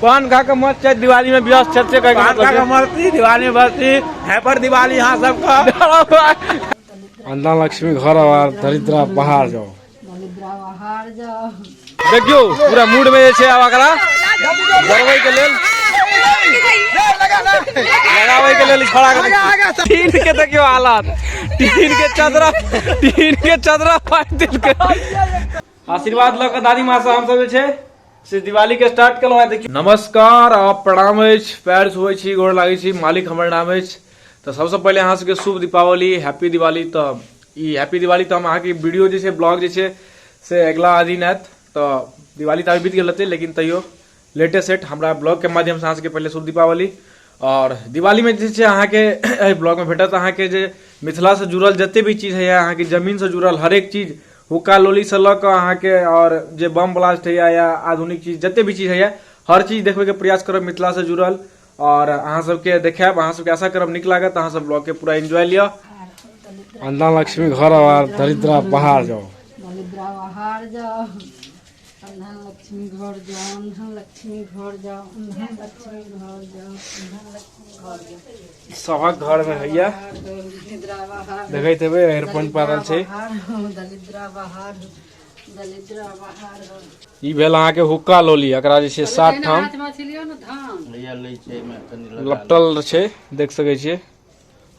पान खा के मत चाहिए दिवाली में व्यस्त छे मस्ती दिवाली में मस्ती हैपर दिवाली यहाँ सबका। अन्ना लक्ष्मी घर और दरिद्रा बाहर जाओ। देखियो पूरा मूड में छे आवाकरा गरबै के लेल लगावे के लेल खड़ा कर टीन के देखियो हालत टीन के चदरा फाड़ दिल के। आशीर्वाद ल के दादी माँ से हम सब छे से दिवाली के स्टार्ट कलो है। देखियो नमस्कार आ प्रणाम अछि पैर छुए छी गोर लागे छी मालिक हमर नाम अछि। तो सबसे पहले अहाँ सबके शुभ दीपावली हैप्पी दिवाली। तो ई हैप्पी दिवाली तो हम अहाँ के वीडियो जे छे ब्लॉग जे छे से अगला दिन आयत। तो दिवाली तो बीत गेल लेकिन तैयो लेटेस्ट सेट हमरा ब्लॉग के माध्यम से अहाँ सबके पहले शुभ दीपावली। और दिवाली में जे छे अहाँ के ब्लॉग में भेटत अहाँ के जे मिथिला से जुड़ल जते भी चीज है अहाँ के जमीन से जुड़ल हर एक चीज हुक्का लोली से लक अहाँ के और जे बम ब्लास्ट है या आधुनिक चीज जते भी चीज है हर चीज देखबे के प्रयास करब मिथिला से जुड़ल। और अहाँ सबके देखाब अहाँ सबके आशा करब नीक लागत अहाँ सब ब्लॉग के पूरा एंजॉय लियो। अन्ना लक्ष्मी घर और दरिद्रा बाहर जाओ। दरिद्रा बाहर जाओ अन्ना लक्ष्मी घर जाओ अन्ना लक्ष्मी घर जाओ अन्ना लक्ष्मी घर जाओ अन्ना लक्ष्मी घर जाओ। सबक घर में हैया देखैत हेबै एयरफोन पारल छै। दरिद्रा बाहर ई भेल अहाँ के हुक्का लोली एकरा जे छै 7 ठाम लपटल छै देख सकै छियै।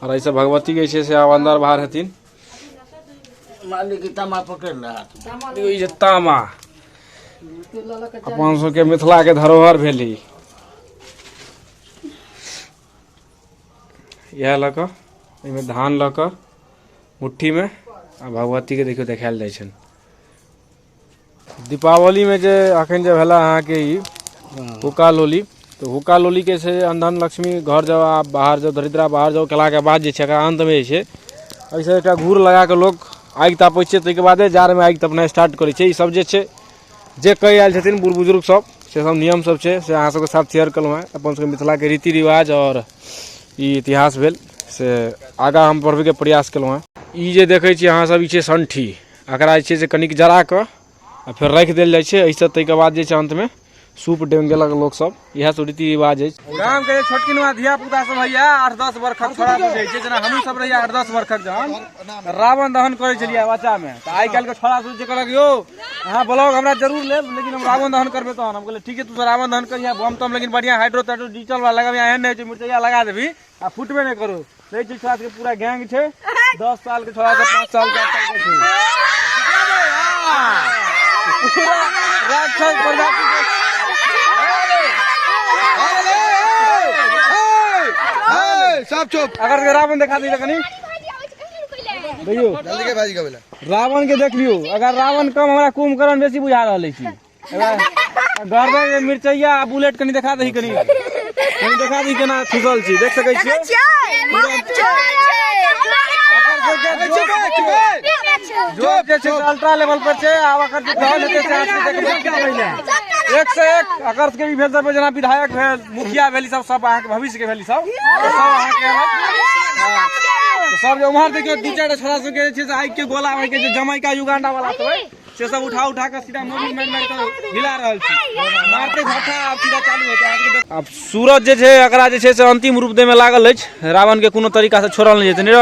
और ऐसे भगवती के छै से आब अंदर बाहर हथिन मालिक तामा पकड़ रहा ई जे तामा अपन सबके मिथिला के धरोहर भेली यह लऽ कऽ एहिमे धान लऽ कऽ मुट्ठी में आ भगवती के देखियो देखायल जाइ छनि। दीपावली में जे अखन जे भेला अहाँ के ई हुक्का लोली तो हुक्का लोली के से अन्धन लक्ष्मी घर जाओ आ बाहर जाओ दरिद्रा बाहर जाओ केला के बाद जे छै एकरा अंत में जे छै ऐसे एकटा घूर लगा के लोग आगि तापै छै ताहि के बादे जार में आगि तपनाइ स्टार्ट करै छै। ई सब जे छै जे कहि आयल छथिन बूढ़ बुजुर्ग सब से सब नियम सब छै से अहाँ सबके साथ शेयर कलहुँ हैं। अपन सबके मिथिला के रीति रिवाज और ई इतिहास भेल से आगा हम बढ़बे के प्रयास कलहुँ हैं। ई जे देखै छी अहाँ सब ई छै संठी एकरा जे छै से कनिक जरा कऽ आ फिर रख देल जाइ छै ऐसे ताहि के बाद जे छै अंत में सूप डेंगेलक लोग सब इएह सब रीति रिवाज अछि। गाम के छोटकी नुआ धिया पुता सब हैया 8-10 वर्षक छोड़ा बुझै छै जेना हमहू सब रहिया 8-10 वर्षक जहन रावण दहन करे छलियै बच्चा में। तो आइ काल्हि के छोड़ा सब जे कहलक यौ अहाँ ब्लॉग हमरा जरूर लेब लेकिन हम रावण दहन करबे तहन हम कहले ठीक है तू रावण दहन करिया बम तम लेकिन बढ़िया हाइड्रो टाइड्रो डिजिटल वाला लगाबी एहन नहीं छै मिर्चैया लगा देबी आ फुटबे नहीं करू। नहीं छै छोड़ा के पूरा गैंग छै 10 साल के छोड़ा से 5 साल के छै पूरा राक्षस प्रजाति सब चुप। अगर रावण देखा दी कनी देखियो जल्दी के भाजी कबेला रावण के देख लियो अगर रावण कम हमरा कुंभकर्ण बेसी बुझा रहल छी। गर्दन के मिर्चैया आ बुलेट कनी देखा दही कनी देखा दी केना फिसल छी देख सकै छियै। जो जे छै अल्ट्रा लेवल पर छै आब अकर जे धन हेतै से आज के देखबै पहिले 1 से 1 अकर के भी भेल सब जेना विधायक भेल मुखिया भेल सब सब अहाँ के भविष्य के भेल सब अहाँ के सब जे उम्हर देखियो 2-4 छोरा सब के छै से आइ के गोला होय के जे जमैका युगांडा वाला सब से सब उठा के सीधा मोबिल मार के हिला रहल छी मारते झटका अब सीधा चालू होतै। अब सूरज जे छै एकरा जे छै से अंतिम रूप दे में लागल अछि रावण के कोनो तरीका से छोड़ल नहीं जेतै ने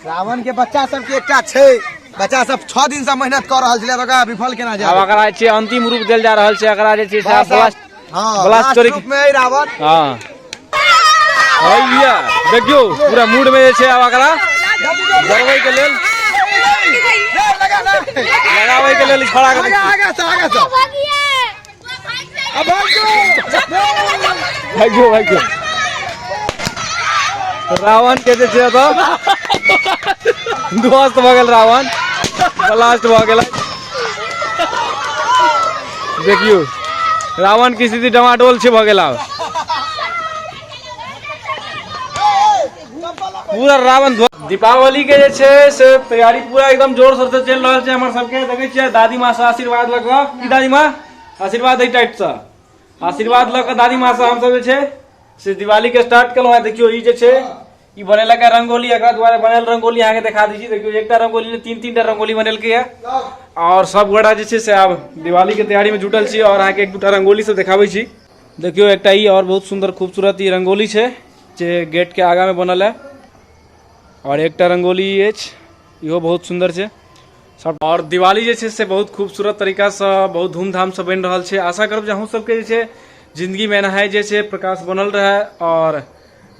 रावण के बच्चा सब के एकटा छै बच्चा सब 6 दिन से मेहनत कर रहल छले ओकरा विफल केना जाय। अब एकरा छै अंतिम रूप देल जा रहल छै एकरा जे छै से ब्लास्ट चोरी रूप में रावण हां हैया देखियो पूरा मूड में जे छै अब एकरा गरबै के लेल लगावे के लेल खड़ा कर आगे से अब भाग्यो रावण के जे छै तो ध्वस्त भ गेल रावण ब्लास्ट भ गेल। देखियो रावण की स्थिति डमाडोल छै भ गेल। पूरा रावण दीपावली के जे छै से तैयारी पूरा एकदम जोर शोर से चल रहल छै। हमर सबके देखै छियै दादी माँ से आशीर्वाद ल क की दादी माँ आशीर्वाद दै टाइट से आशीर्वाद ल क दादी माँ से हम सब जे छै से दिवाली के स्टार्ट केलहुँ हैं। देखियो ई जे छै ई बनेलक है रंगोली एकरा द्वारा बनल रंगोली अहाँ के दिखा दी छी। देखियो एकटा रंगोली ने 3-3 टा रंगोली बनेलकै है और सब गोटा जे छै से आब दिवाली के तैयारी में जुटल छी और अहाँ के 1-2 टा रंगोली सब दिखाबै छी। देखियो एकटा ई और बहुत सुंदर खूबसूरत ई रंगोली छै जे गेट के आगा में बनल है और एकटा रंगोली अछि इहो बहुत सुंदर छै सब। और दिवाली जे छै से बहुत खूबसूरत तरीका से बहुत धूमधाम से बनि रहल छै। आशा करब जे अहूँ सबके जे छै जिंदगी में एनाहे जे छै प्रकाश बनल रहे और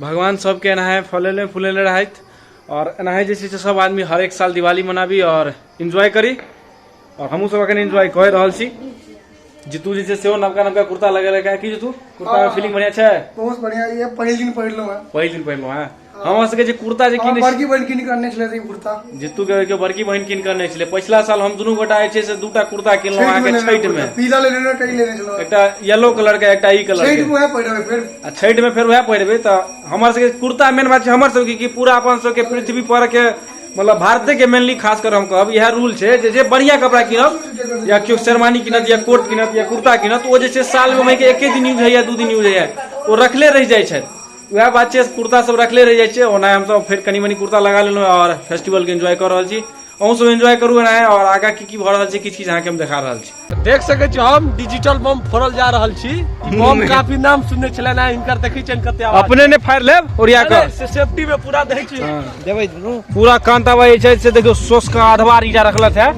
भगवान सबके एनाहे फलेले फूलेले रहत और एनाहे जे छै से सब आदमी हर एक साल दिवाली मनाबी और एंजॉय करी। और हमहूँ सब अखन एंजॉय कऽ रहल छी। जीतू जी से नवका नवका कुर्ता लगे का की जीतू कुर्ता में फीलिंग बढ़िया छै? बहुत बढ़िया। ये पहिल दिन पहिरलो है। पहिल दिन पहिरलो है। हमरा सबके जे कुर्ता जे किने बड़की बहन किन करने छले कुर्ता जीतू के बड़की बहन किन करने छले। पिछला साल हम दुनू गोटा जे छै से दूटा कुर्ता किनलौ अहाँ के छठ में। पीला लेने कई लेने छलो। एकटा येलो कलर के एकटा ई कलर के। छठ में पहिरबे फिर आ छठ में फिर वह पहिरबे त हमर सबके कुर्ता मेन बात छै हमर सबके कि पूरा अपन सबके पृथ्वी पर के मतलब भारत के मेनली खास कर हम कहब यह रूल छै जे बढ़िया कपड़ा किनब या केओ शेरवानी किनत या कोट किनत या कुर्ता किनत ओ जे छै साल में के एके दिन यूज होइया 2 दिन यूज होइया ओ रखले रह जाइ छै। वह बात छै कुर्ता सब रखले रह जाइ छै। ओना हम सब फिर कनी मनी कुर्ता लगा लेलहुँ और फेस्टिवल के एंजॉय कर रहल छी। अहूँ सब एंजॉय करू एना और आगा की भऽ रहल छै किछ किछ अहाँ के हम देखा रहल छी। देख सके छी हम डिजिटल बम फोड़ल जा रहल छी। बम काफी नाम सुनने छले ना इनकर देखै छन कते आवाज अपने ने फायर लेब ओरिया के से सेफ्टी में पूरा देखै छी देबै पूरा कांतावा जे छै से देखियो सोस का अधवार ईटा रखलत है।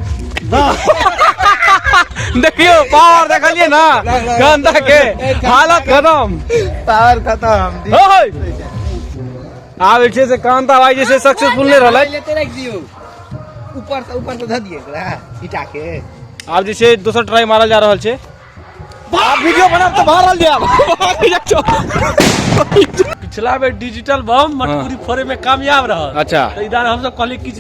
देखियो पावर देखलिए ना कांता के हालत खत्म पावर खत्म। आब जे छै से कांता भाई जे छै सक्सेसफुल नहीं रहलै। लेते रख दियो ऊपर से ध दिए एकरा ईटा के। आब जे छै दोसर ट्राई मारल जा रहल छै। आप वीडियो बनाब त भारल दिया। पिछला बेर डिजिटल बम मटकुरी फोड़े में कामयाब रहल। अच्छा तो इधर हम सब कहले किछ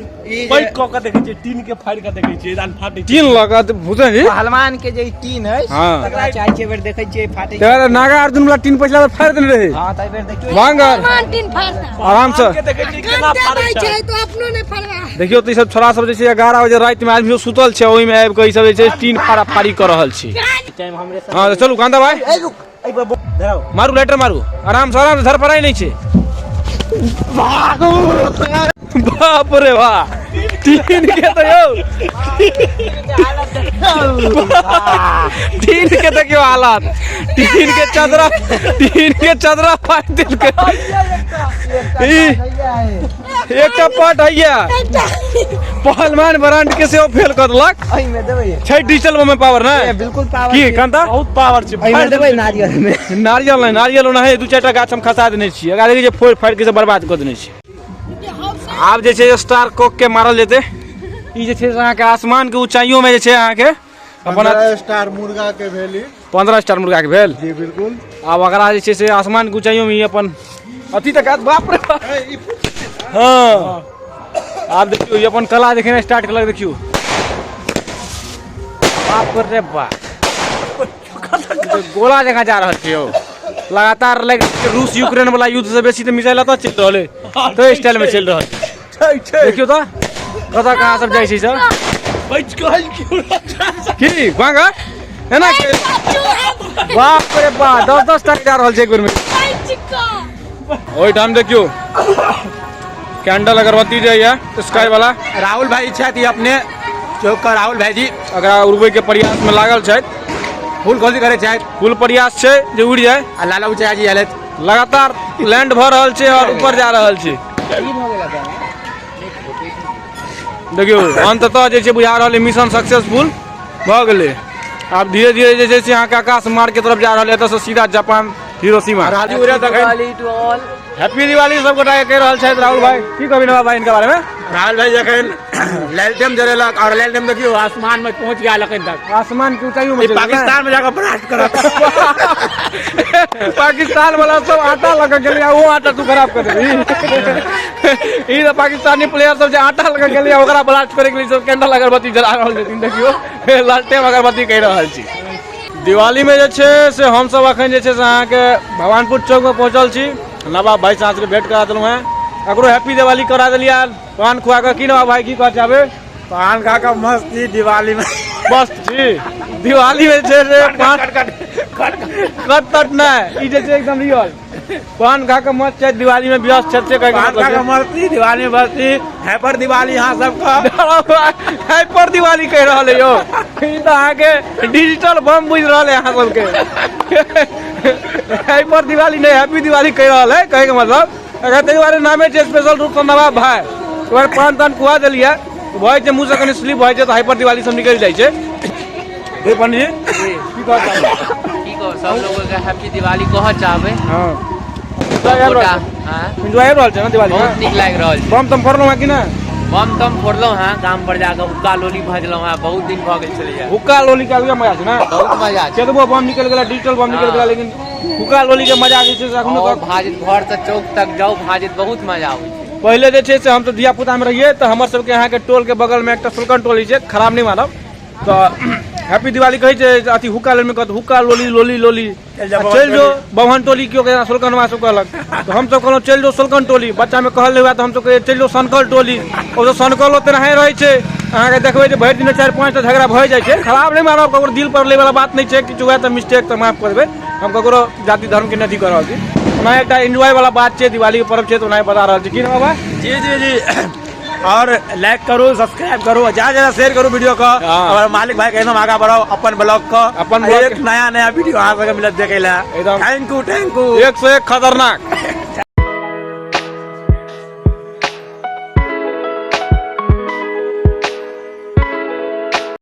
पैक क के देखै छी टीन के फाड़ के देखै छी इधर फाटै छी। तीन लगत भूसे जी पहलवान के जे टीन है हां तकरा चाहि छै बेर देखै छियै फाटै छै। तेरे नागार्जुन वाला टीन पिछला बेर फाड़ देने रहे। हां त बेर देखियो वांगर टीन फाड़ता आराम से के देखै छी केना फाड़ै छै। तो अपनो ने फाड़वा देखियो तो ई सब छोरा सब जे छै 11 बजे रात में आदमी सुतल छै ओहि में आबि के ई सब जे छै टीन फाड़ा फाड़ी कर रहल छी। हां तो चलू कांता भाई ए रुक ए धराओ मारू लाइटर मारू आराम से धर पड़ाई नहीं छै। बाप रे वाह टीन के तो यो टीन के देखियो हालत टीन के चदरा फाड़ दिल के एकटा पट हैया पहलवान ब्रांड के से फेल कर देलक। एहि में देबै छै डिजिटल में पावर ना बिल्कुल पावर की कांता बहुत पावर छै। एहि में देबै नारियल में नारियल ओना है 2-4टा गाछ हम खसा देने छी अगा देखिए फोड़ फाड़ के से बर्बाद कर देने छी। आब जे छै स्टार कोक के मारल जेते ई जे छै अहाँ के आसमान के ऊंचाइयों में जे छै अहाँ के अपन 15 स्टार मुर्गा के भेली 15 स्टार मुर्गा के भेल जी बिल्कुल। आब अगरा जे छै से आसमान के ऊंचाइयों में अपन अथी तक बाप रे हां आब देखियो ये अपन कला देखेना स्टार्ट करलक देखियो बाप रे बाप गोला जगह जा रहल छै लगातार रूस यूक्रेन वाला युद्ध से बेसी तो मिसाइल तो चल रहले तो स्टाइल में चल रहल छै। देखियो तो कतऽ कहाँ सब जाइ छै सब बच गइल की वांगा है ना बाप रे बाप 10-10 टा जा रहल छै एक बेर में। ओइ टाइम देखियो कैंडल अगरबत्ती जे है स्काई वाला राहुल भाई छथि अपने चौक का राहुल भाई जी अगर उड़बै के प्रयास में लागल छै फूल खोजी करे छथि फुल प्रयास छै जे उड़ जाए आ लाला उचा जी आलत लगातार लैंड भ रहल छै और ऊपर जा रहल छै। देखियो अंततः जे छै बुझा रहल है मिशन सक्सेसफुल भ गेलै। आब धीरे धीरे जे छै से अहाँ के आकाश मार्ग के तरफ जा रहल है एतऽ से सीधा जापान हिरोशिमा। हैप्पी दिवाली सब गोटा के कह रहल छथि राहुल भाई की कहबी नवा भाई इनके बारे में? राहुल भाई जखन लैलटेम जरेलक और लैलटेम देखियो आसमान में पहुंच गया लखन तक आसमान के ऊंचाइयों में पाकिस्तान में जाकर ब्लास्ट करत पाकिस्तान वाला सब आटा लगा गेलिया वो आटा तू खराब कर देबी ई तो पाकिस्तानी प्लेयर सब जे आटा लगा गेलिया ओकरा ब्लास्ट करे के लिए सब कैंडल अगरबत्ती जला रहल छथिन। देखियो लालटेम अगरबत्ती कह रहल छी। दिवाली में जे छै से हम सब अखन जे छै से अहाँ के भगवानपुर चौक में पहुंचल छी। नवाब भाई साहब के भेंट करा देलहुं हैं अकरो हैप्पी दिवाली करा देलिया पान खुआ के की नवाब भाई की कह चाहबे? पान खा का मस्ती दिवाली में मस्त छी दिवाली में छै से पान कट नहीं ई जे छै एकदम रियल पान खा के मस्त छै दिवाली में व्यस्त छै पान खा का मस्ती दिवाली में मस्ती हैपर दिवाली यहाँ सबका हाइपर दिवाली कह रहल है यो ई तो अहाँ के डिजिटल बम बुझ रहल है अहाँ सबके हाइपर दिवाली नहीं हैप्पी दिवाली कह रहा है, कहे के मतलब अगर तै बारे नामे छै स्पेशल रूप से नवाब भाई तो बार पान तान खुआ देलिए तो भय छै मुंह से कनी स्लिप भय छै तो हाइपर दिवाली सब निकल जाय छै। ए पंडित जी की कहत की कहो सब लोगों के हैप्पी दिवाली कह चाहबे। हां गोटा हां एंजॉय हो रहल छै ना दिवाली बहुत निक लाग रहल छै। बम तम फोड़लौ कि ना? बम तम फोड़लौ हां, गाम पर जाके हुक्का लोली भजलौ हां, बहुत दिन भ गेल छलै। हुक्का लोली के अलगे मजा छै ना, बहुत मजा छै। केतबो बम निकल गेला डिजिटल बम निकल गेला लेकिन हुक्का लोली के मजा जे छै से अखनो और भाजित घर से चौक तक जाओ भाजित बहुत मजा आबै छै। पहले जे छै से हम तो धिया पुता में रहिए तो हमर सबके यहाँ के टोल के बगल में एक सुल्कन टोली छै, खराब नहीं मानब तो हैप्पी दिवाली कहे छै अथी हुक्का लोली में कहत हुक्का लोली लोली लोली चल जो बभन टोली क्यों कहना सुल्कनवा सब कहलक तो हम सब कहलौ चल जो सुल्कन टोली, बच्चा में कहल हुआ तो हम सब कहे चल जो सनकल टोली। ओ तो सनकल ओते नहीं रहे छै, अहाँ के देखबै जे भरि दिन 4-5 टा झगड़ा भ जाय छै। खराब नहीं मानब, ककरो दिल पर ले वाला बात नहीं छै, किछु हुआ तो मिस्टेक तो माफ करबे, हम ककरो जाति धर्म के नहीं कर रहल छी। ओना एकटा एंजॉय वाला बात छै, दिवाली के पर्व छै तो ओना बता रहल छी कि ना बाबा? जी जी जी और लाइक करो सब्सक्राइब करो ज्यादा शेयर करो वीडियो को। और मालिक भाई कहना आगा बढ़ाओ अपन ब्लॉग को, अपन ब्लॉग एक नया वीडियो अहाँ सबके मिलत देखे ला। एकदम थैंक यू 101 खतरनाक।